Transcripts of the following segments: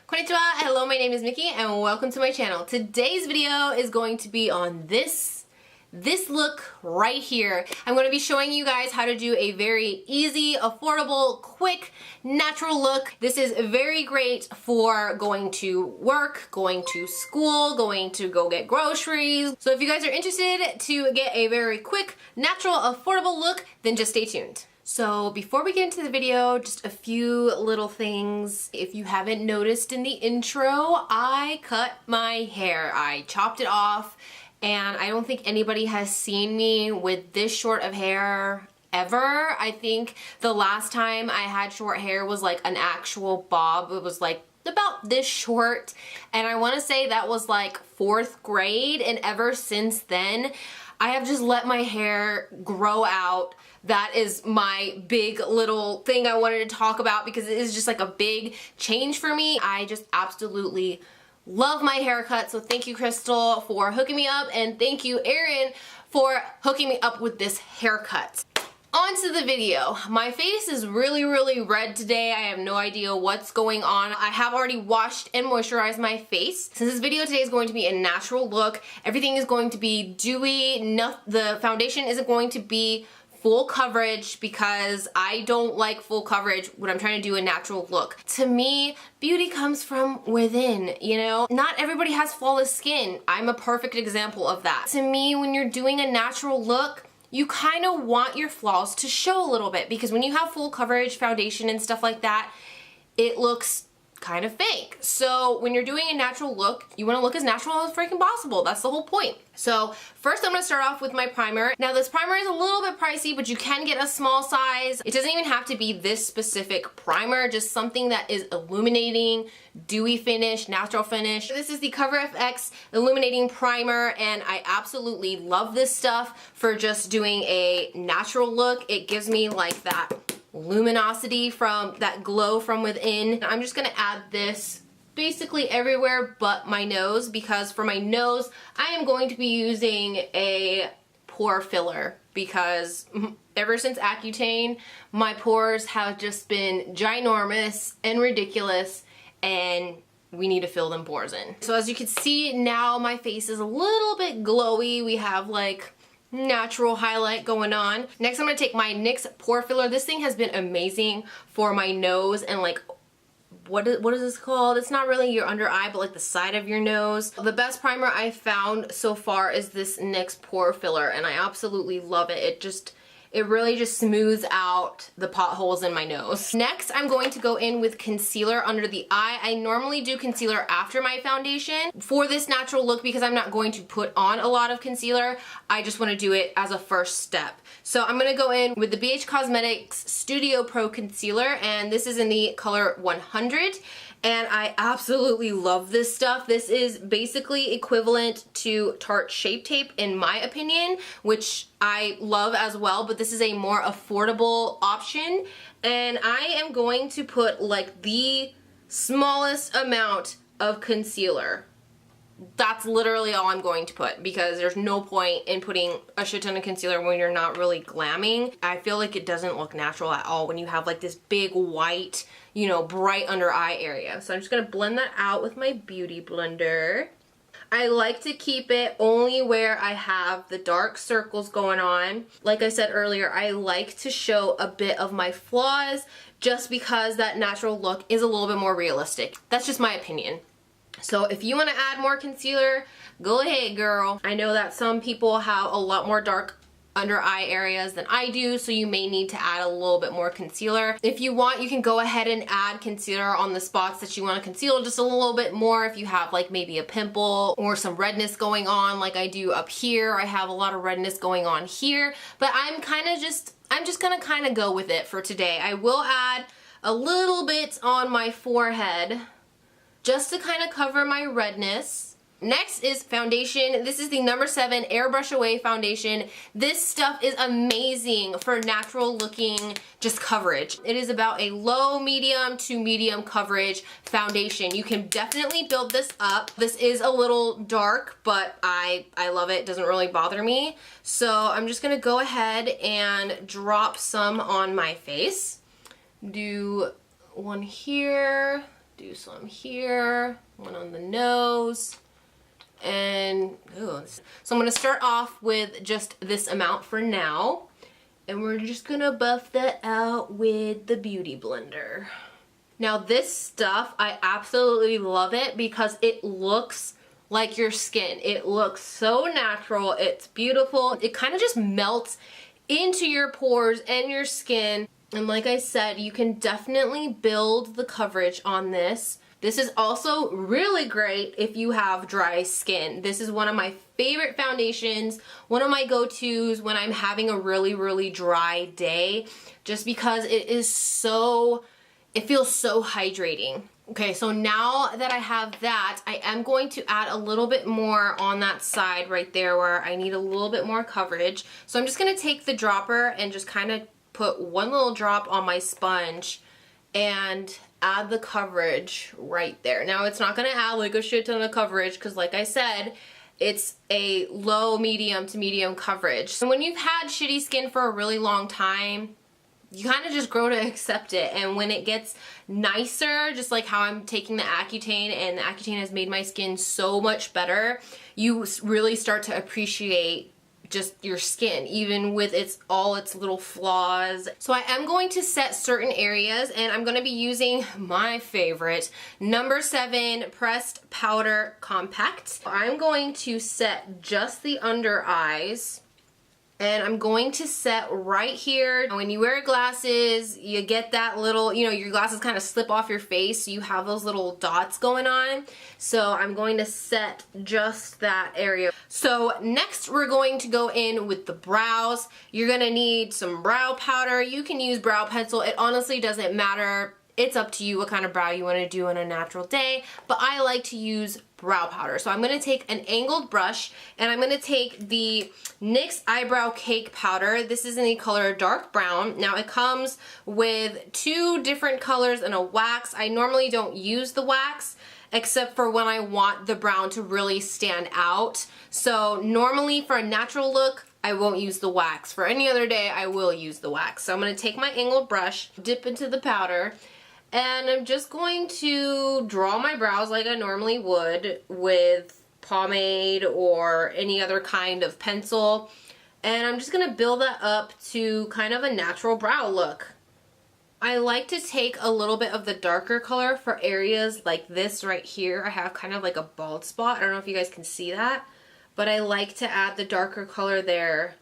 Konnichiwa, hello, my name is Miki and welcome to my channel. Today's video is going to be on this look right here. I'm going to be showing you guys how to do a very easy, affordable, quick, natural look. This is very great for going to work, going to school, going to go get groceries. So if you guys are interested to get a very quick, natural, affordable look, then just stay tuned. So before we get into the video, just a few little things. If you haven't noticed in the intro, I cut my hair. I chopped it off, and I don't think anybody has seen me with this short of hair ever. I think the last time I had short hair was like an actual bob. It was like about this short, and I want to say that was like 4th grade, and ever since then I have just let my hair grow out. That is my big little thing I wanted to talk about because it is just like a big change for me. I just absolutely love my haircut. So thank you, Crystal, for hooking me up, and thank you, Erin, for hooking me up with this haircut. On to the video. My face is really red today. I have no idea what's going on. I have already washed and moisturized my face. Since this video today is going to be a natural look, everything is going to be dewy. The foundation isn't going to be full coverage because I don't like full coverage when I'm trying to do a natural look. To me, beauty comes from within, you know? Not everybody has flawless skin. I'm a perfect example of that. To me, when you're doing a natural look, you kind of want your flaws to show a little bit, because when you have full coverage foundation and stuff like that, it looks kind of fake. So when you're doing a natural look, you want to look as natural as freaking possible. That's the whole point. So first I'm going to start off with my primer. Now this primer is a little bit pricey, but you can get a small size. It doesn't even have to be this specific primer, just something that is illuminating, dewy finish, natural finish. This is the Cover FX Illuminating Primer, and I absolutely love this stuff for just doing a natural look. It gives me like that luminosity, from that glow from within. I'm just gonna add this basically everywhere but my nose, because for my nose I am going to be using a pore filler, because ever since Accutane my pores have just been ginormous and ridiculous, and we need to fill them pores in. So as you can see now, my face is a little bit glowy. We have like natural highlight going on. Next I'm going to take my NYX pore filler. This thing has been amazing for my nose and like, what is this called? It's not really your under eye, but like the side of your nose. The best primer I found so far is this NYX pore filler, and I absolutely love it. It really just smooths out the potholes in my nose. Next, I'm going to go in with concealer under the eye. I normally do concealer after my foundation for this natural look because I'm not going to put on a lot of concealer. I just want to do it as a first step. So I'm going to go in with the BH Cosmetics Studio Pro Concealer, and this is in the color 100. And I absolutely love this stuff. This is basically equivalent to Tarte Shape Tape in my opinion, which I love as well, but this is a more affordable option. And I am going to put like the smallest amount of concealer. That's literally all I'm going to put, because there's no point in putting a shit ton of concealer when you're not really glamming. I feel like it doesn't look natural at all when you have like this big white, you know, bright under eye area. So I'm just gonna blend that out with my beauty blender. I like to keep it only where I have the dark circles going on. Like I said earlier, I like to show a bit of my flaws just because that natural look is a little bit more realistic. That's just my opinion. So if you want to add more concealer, go ahead, girl. I know that some people have a lot more dark under eye areas than I do, so you may need to add a little bit more concealer. If you want, you can go ahead and add concealer on the spots that you want to conceal just a little bit more. If you have like maybe a pimple or some redness going on like I do up here, I have a lot of redness going on here, but I'm just gonna kind of go with it for today. I will add a little bit on my forehead just to kind of cover my redness. Next is foundation. This is the number 7 Airbrush Away foundation. This stuff is amazing for natural looking just coverage. It is about a low, medium to medium coverage foundation. You can definitely build this up. This is a little dark, but I love it. It doesn't really bother me. So I'm just gonna go ahead and drop some on my face. Do one here, Do some here, one on the nose, and ooh. So I'm gonna start off with just this amount for now, and we're just gonna buff that out with the Beauty Blender. Now this stuff, I absolutely love it because it looks like your skin. It looks so natural, it's beautiful. It kind of just melts into your pores and your skin. And like I said, you can definitely build the coverage on this. This is also really great if you have dry skin. This is one of my favorite foundations, one of my go-tos when I'm having a really dry day, just because it feels so hydrating. Okay, so now that I have that, I am going to add a little bit more on that side right there where I need a little bit more coverage. So I'm just gonna take the dropper and just kind of put one little drop on my sponge and add the coverage right there. Now it's not gonna add like a shit ton of coverage because like I said, it's a low, medium to medium coverage. So when you've had shitty skin for a really long time, you kind of just grow to accept it, and when it gets nicer, just like how I'm taking the Accutane, and the Accutane has made my skin so much better, you really start to appreciate just your skin, even with all its little flaws. So I am going to set certain areas, and I'm going to be using my favorite number 7 pressed powder compact. I'm going to set just the under eyes, and I'm going to set right here. When you wear glasses, you get that little, you know, your glasses kind of slip off your face, so you have those little dots going on. So I'm going to set just that area. So next we're going to go in with the brows. You're gonna need some brow powder. You can use brow pencil. It honestly doesn't matter. It's up to you what kind of brow you want to do on a natural day, but I like to use brow powder. So I'm going to take an angled brush, and I'm going to take the NYX Eyebrow Cake Powder. This is in the color dark brown. Now it comes with 2 different colors and a wax. I normally don't use the wax except for when I want the brown to really stand out. So normally for a natural look, I won't use the wax. For any other day, I will use the wax. So I'm going to take my angled brush, dip into the powder, and I'm just going to draw my brows like I normally would with pomade or any other kind of pencil. And I'm just going to build that up to kind of a natural brow look. I like to take a little bit of the darker color for areas like this right here. I have kind of like a bald spot. I don't know if you guys can see that, but I like to add the darker color there.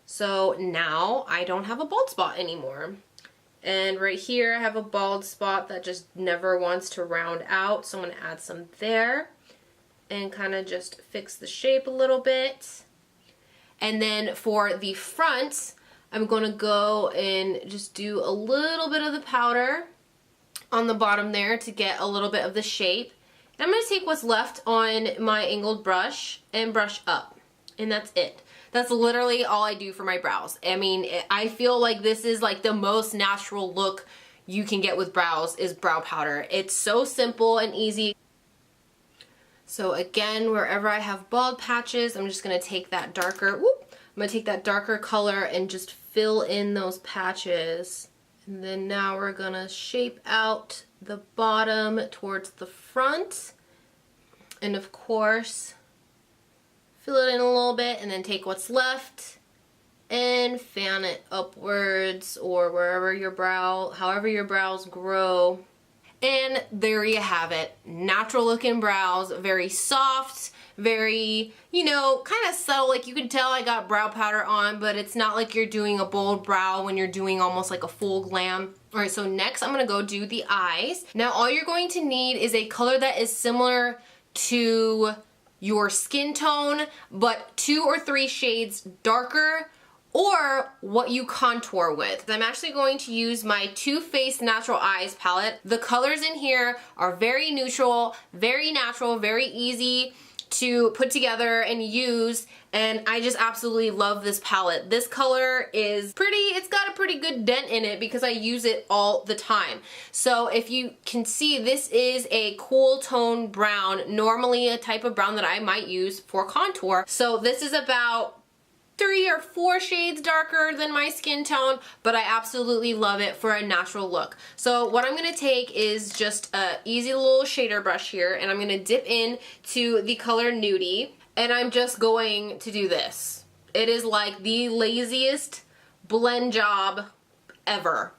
So now I don't have a bald spot anymore. And right here I have a bald spot that just never wants to round out, so I'm going to add some there and kind of just fix the shape a little bit. And then for the front, I'm going to go and just do a little bit of the powder on the bottom there to get a little bit of the shape. And I'm going to take what's left on my angled brush and brush up, and that's it. That's literally all I do for my brows. I mean, I feel like this is like the most natural look you can get with brows is brow powder. It's so simple and easy. So again, wherever I have bald patches, I'm just gonna take that darker, I'm gonna take that darker color and just fill in those patches. And then now we're gonna shape out the bottom towards the front. And of course, fill it in a little bit, and then take what's left and fan it upwards or wherever your brow, however your brows grow. And there you have it. Natural looking brows, very soft, very, you know, kind of subtle. Like you can tell I got brow powder on, but it's not like you're doing a bold brow when you're doing almost like a full glam. All right, so next I'm gonna go do the eyes. Now all you're going to need is a color that is similar to your skin tone, but 2 or 3 shades darker, or what you contour with. I'm actually going to use my Too Faced Natural Eyes palette. The colors in here are very neutral, very natural, very easy to put together and use, and I just absolutely love this palette. This color is pretty, it's got a pretty good dent in it because I use it all the time. So if you can see, this is a cool tone brown, normally a type of brown that I might use for contour. So this is about 3 or 4 shades darker than my skin tone, but I absolutely love it for a natural look. So what I'm gonna take is just a easy little shader brush here, and I'm gonna dip in to the color Nudie, and I'm just going to do this. It is like the laziest blend job ever.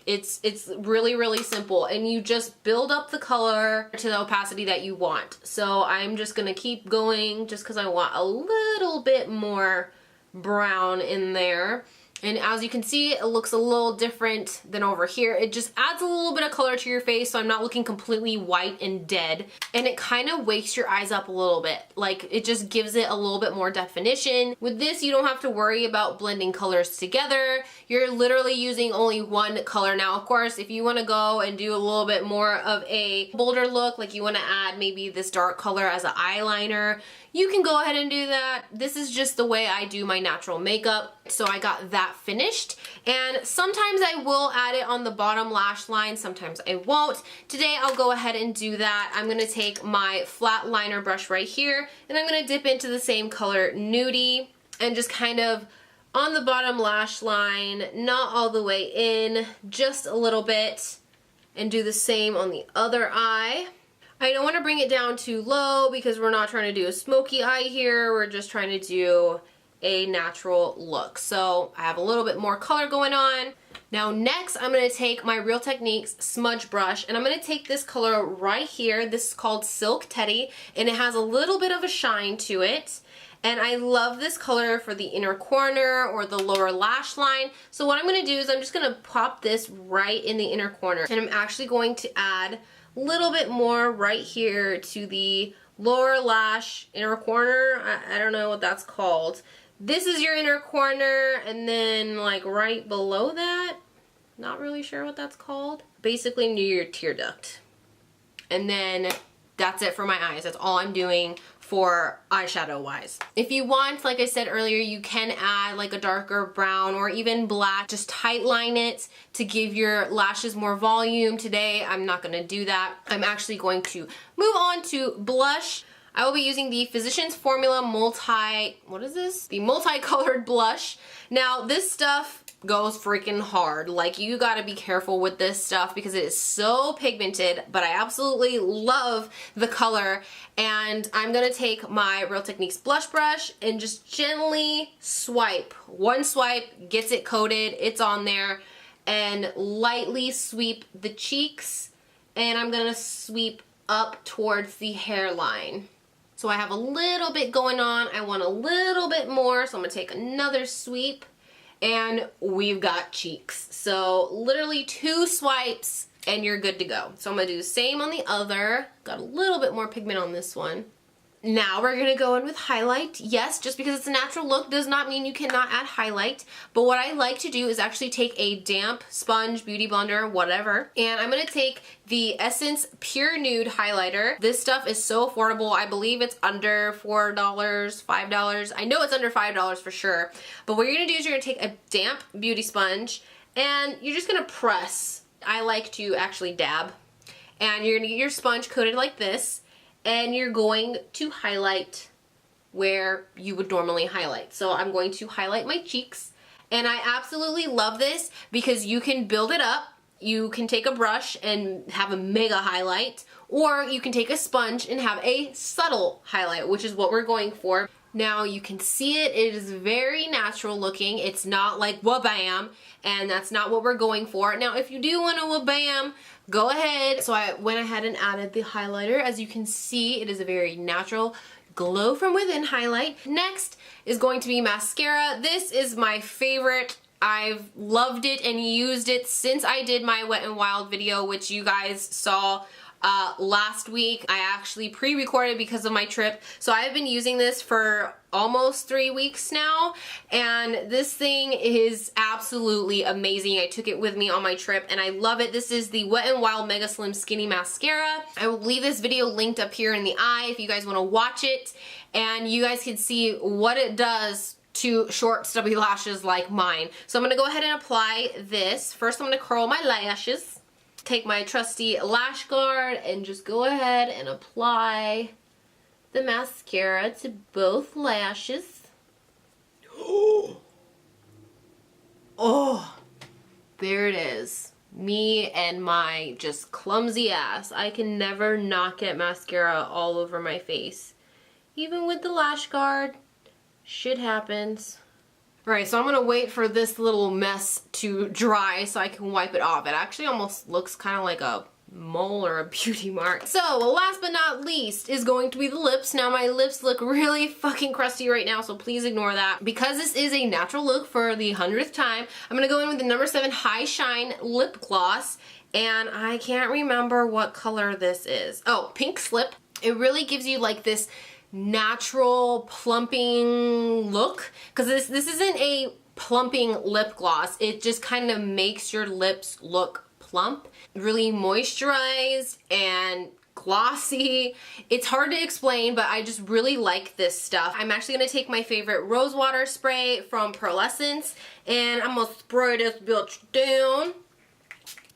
It's really, really simple, and you just build up the color to the opacity that you want. So I'm just gonna keep going just because I want a little bit more brown in there. And as you can see, it looks a little different than over here. It just adds a little bit of color to your face, so I'm not looking completely white and dead. And it kind of wakes your eyes up a little bit. Like, it just gives it a little bit more definition. With this, you don't have to worry about blending colors together. You're literally using only one color. Now, of course, if you want to go and do a little bit more of a bolder look, like you want to add maybe this dark color as an eyeliner, you can go ahead and do that. This is just the way I do my natural makeup. So I got that finished. And sometimes I will add it on the bottom lash line, sometimes I won't. Today I'll go ahead and do that. I'm gonna take my flat liner brush right here, and I'm gonna dip into the same color Nudie and just kind of on the bottom lash line, not all the way in, just a little bit, and do the same on the other eye. I don't want to bring it down too low because we're not trying to do a smoky eye here. We're just trying to do a natural look. So I have a little bit more color going on. Now next, I'm going to take my Real Techniques smudge brush, and I'm going to take this color right here. This is called Silk Teddy, and it has a little bit of a shine to it. And I love this color for the inner corner or the lower lash line. So what I'm going to do is I'm just going to pop this right in the inner corner. And I'm actually going to add a little bit more right here to the lower lash inner corner. I don't know what that's called. This is your inner corner, and then like right below that, not really sure what that's called. Basically near your tear duct. And then that's it for my eyes. That's all I'm doing for eyeshadow wise. If you want, like I said earlier, you can add like a darker brown or even black. Just tight line it to give your lashes more volume. Today, I'm not gonna do that. I'm actually going to move on to blush. I will be using the Physicians Formula what is this? The multicolored blush. Now, this stuff goes freaking hard. Like, you gotta be careful with this stuff because it is so pigmented, but I absolutely love the color. And I'm gonna take my Real Techniques blush brush and just gently swipe. One swipe gets it coated, it's on there, and lightly sweep the cheeks, and I'm gonna sweep up towards the hairline. So I have a little bit going on. I want a little bit more, so I'm gonna take another sweep, and we've got cheeks. So literally 2 swipes and you're good to go. So I'm gonna do the same on the other. Got a little bit more pigment on this one. Now we're gonna go in with highlight. Yes, just because it's a natural look does not mean you cannot add highlight. But what I like to do is actually take a damp sponge, beauty blender, whatever, and I'm gonna take the Essence Pure Nude highlighter. This stuff is so affordable. I believe it's under $4, $5. I know it's under $5 for sure. But what you're gonna do is you're gonna take a damp beauty sponge and you're just gonna press. I like to actually dab. And you're gonna get your sponge coated like this, and you're going to highlight where you would normally highlight. So I'm going to highlight my cheeks, and I absolutely love this because you can build it up. You can take a brush and have a mega highlight, or you can take a sponge and have a subtle highlight, which is what we're going for. Now you can see it is very natural looking. It's not like wha-bam, and that's not what we're going for. Now if you do want a wha-bam, go ahead. So I went ahead and added the highlighter. As you can see, it is a very natural glow from within highlight. Next is going to be mascara. This is my favorite. I've loved it and used it since I did my Wet n Wild video, which you guys saw last week. I actually pre-recorded because of my trip. So I've been using this for almost 3 weeks now, and this thing is absolutely amazing. I took it with me on my trip and I love it. This is the Wet n Wild Mega Slim Skinny Mascara. I will leave this video linked up here in the eye if you guys want to watch it, and you guys can see what it does to short stubby lashes like mine. So I'm going to go ahead and apply this. First I'm going to curl my lashes. Take my trusty lash guard and just go ahead and apply the mascara to both lashes. Oh, there it is. Me and my just clumsy ass. I can never not get mascara all over my face. Even with the lash guard, shit happens. Alright, so I'm gonna wait for this little mess to dry so I can wipe it off. It actually almost looks kind of like a mole or a beauty mark. So last but not least is going to be the lips. Now my lips look really fucking crusty right now, so please ignore that. Because this is a natural look for the 100th time, I'm gonna go in with the number 7 High Shine Lip Gloss, and I can't remember what color this is. Oh, Pink Slip. It really gives you like this natural plumping look, because this isn't a plumping lip gloss. It just kind of makes your lips look plump, really moisturized and glossy. It's hard to explain, but I just really like this stuff. I'm actually gonna take my favorite rose water spray from Pearlescence and I'm gonna spray this bitch down.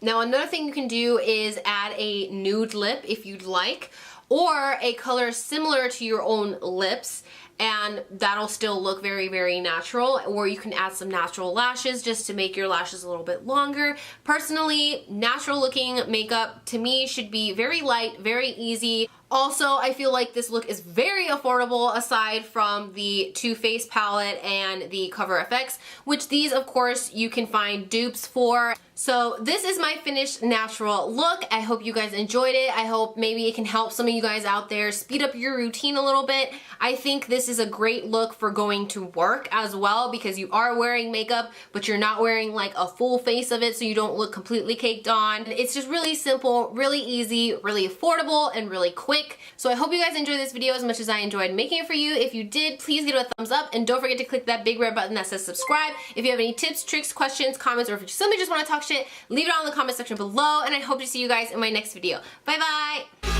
Now another thing you can do is add a nude lip if you'd like, or a color similar to your own lips, and that'll still look very, very natural. Or you can add some natural lashes just to make your lashes a little bit longer. Personally, natural looking makeup to me should be very light, very easy. Also, I feel like this look is very affordable aside from the Too Faced palette and the Cover FX, which these, of course, you can find dupes for. So this is my finished natural look. I hope you guys enjoyed it. I hope maybe it can help some of you guys out there speed up your routine a little bit. I think this is a great look for going to work as well, because you are wearing makeup, but you're not wearing like a full face of it so you don't look completely caked on. It's just really simple, really easy, really affordable, and really quick. So I hope you guys enjoyed this video as much as I enjoyed making it for you. If you did, please give it a thumbs up, and don't forget to click that big red button that says subscribe. If you have any tips, tricks, questions, comments, or if you simply just want to talk shit, leave it all in the comment section below, and I hope to see you guys in my next video. Bye bye!